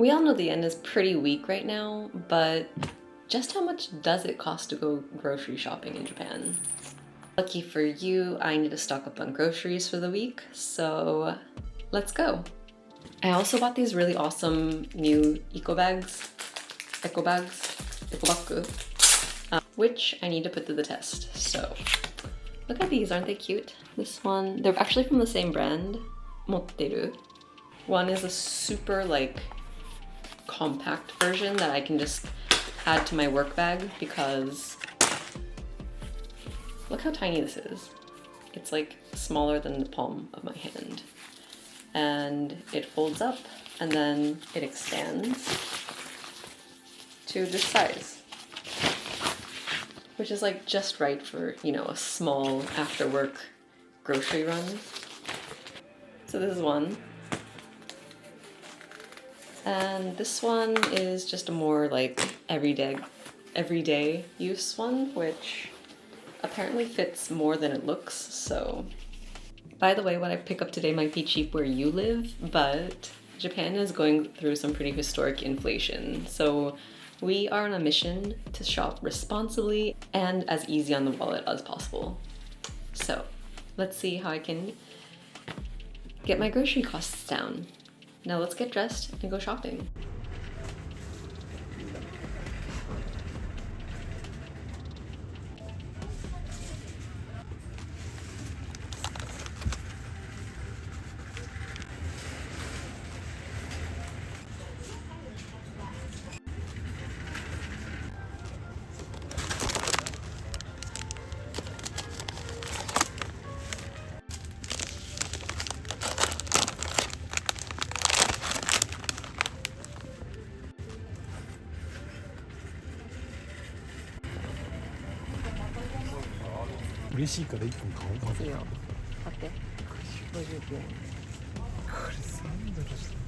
We all know the yen is pretty weak right now, but just how much does it cost to go grocery shopping in Japan? Lucky for you, I need to stock up on groceries for the week, so let's go. I also bought these really awesome new eco bags, which I need to put to the test. So look at these, aren't they cute? This one, they're actually from the same brand, Motteru. One is a super like compact version that I can just add to my work bag because look how tiny this is. It's like smaller than the palm of my hand. And it folds up and then it expands to this size, which is like just right for, you know, a small after work grocery run. So this is one. And this one is just a more like everyday use one, which apparently fits more than it looks, so. By the way, what I pick up today might be cheap where you live, but Japan is going through some pretty historic inflation, so we are on a mission to shop responsibly and as easy on the wallet as possible. So let's see how I can get my grocery costs down. Now let's get dressed and go shopping.嬉しいから1本買おうかな。いいよ、買って。59円。これ3ドルしてる。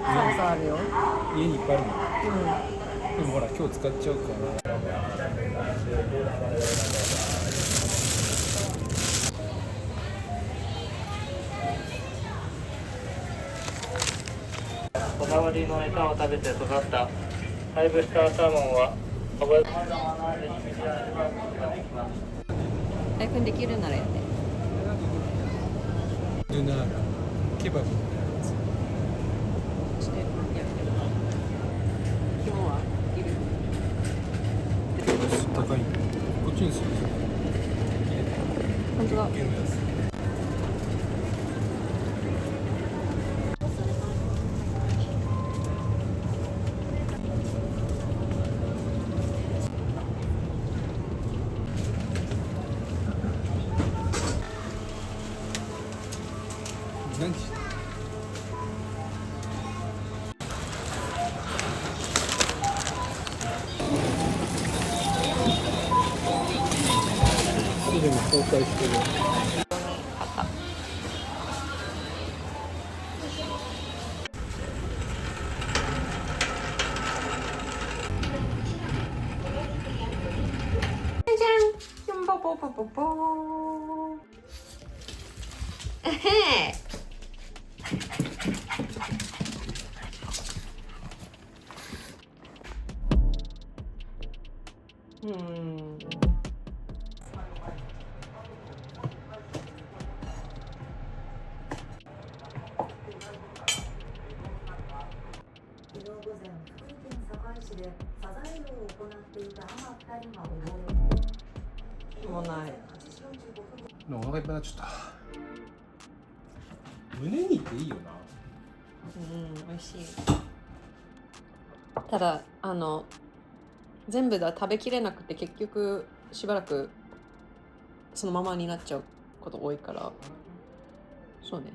サラあるよ。家にいっぱいあるの。でもほら今日使っちゃうから。こだわりの餌を食べて育ったハイブスターサーモンはさまざまなレシピで味わうことができます。配分できるならやって。ルナーラケバブみたいなやつ。今日はいる。高いんだよ。こっちにする。本当だ。ゲームやつ。何時？でも公開してる。じゃん。ポポポポポ。えへ。昨日午前、福井県坂井市でサザエ漁を行っていた母2人が溺れ、もうない。お腹いっぱいになっちゃった。胸肉っていいよな。美味しい。ただ全部食べきれなくて結局しばらくそのままになっちゃうこと多いから、そうね。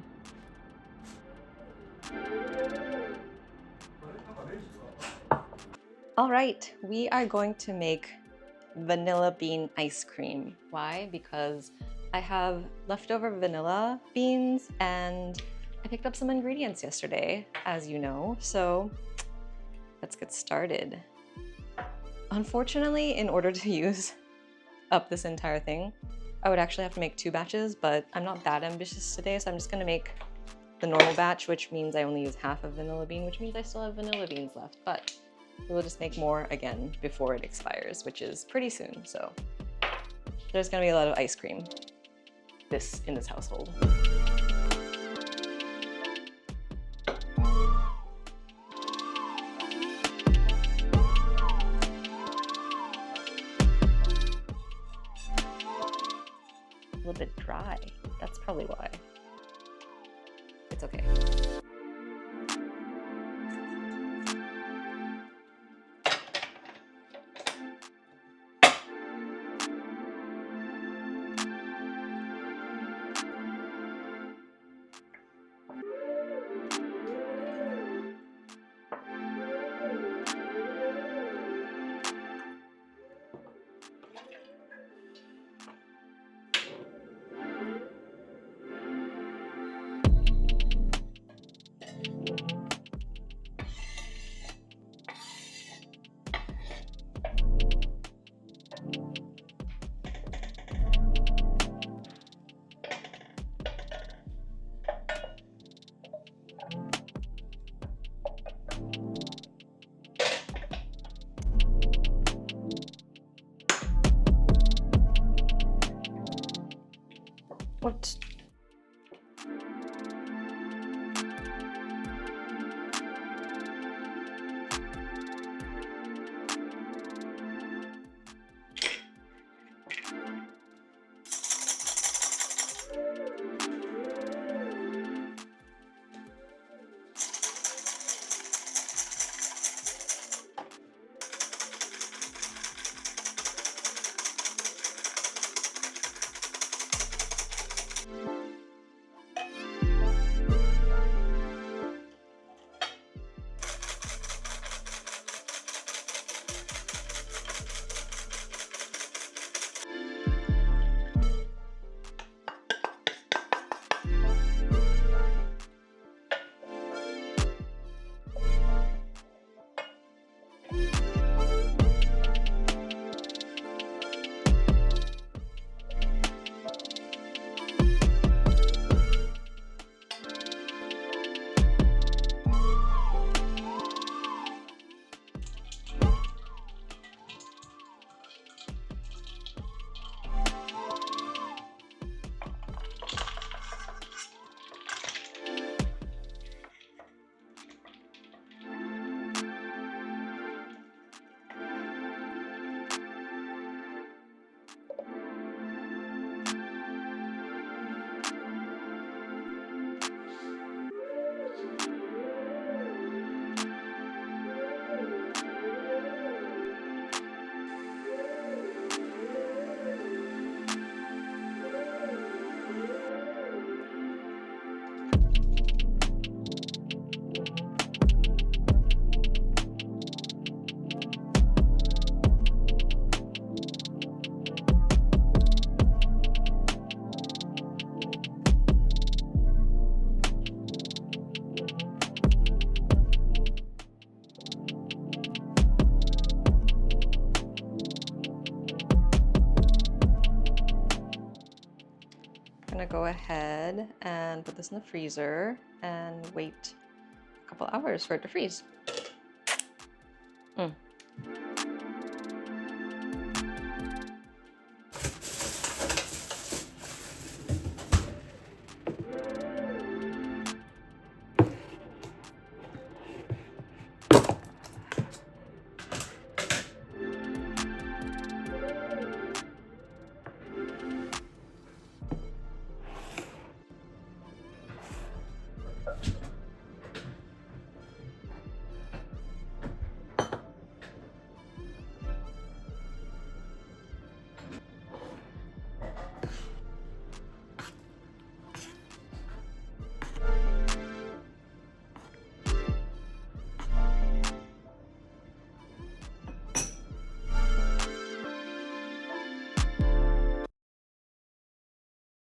All right, we are going to make vanilla bean ice cream. Why? Because I have leftover vanilla beans and I picked up some ingredients yesterday, as you know, so let's get started. Unfortunately, in order to use up this entire thing, I would actually have to make 2 batches, but I'm not that ambitious today, so I'm just gonna make the normal batch, which means I only use half of vanilla bean, which means I still have vanilla beans left, but we'll just make more again before it expires, which is pretty soon, so there's gonna be a lot of ice cream in this household. A little bit dry. That's probably why. It's okay. What? I'm gonna go ahead and put this in the freezer and wait a couple hours for it to freeze.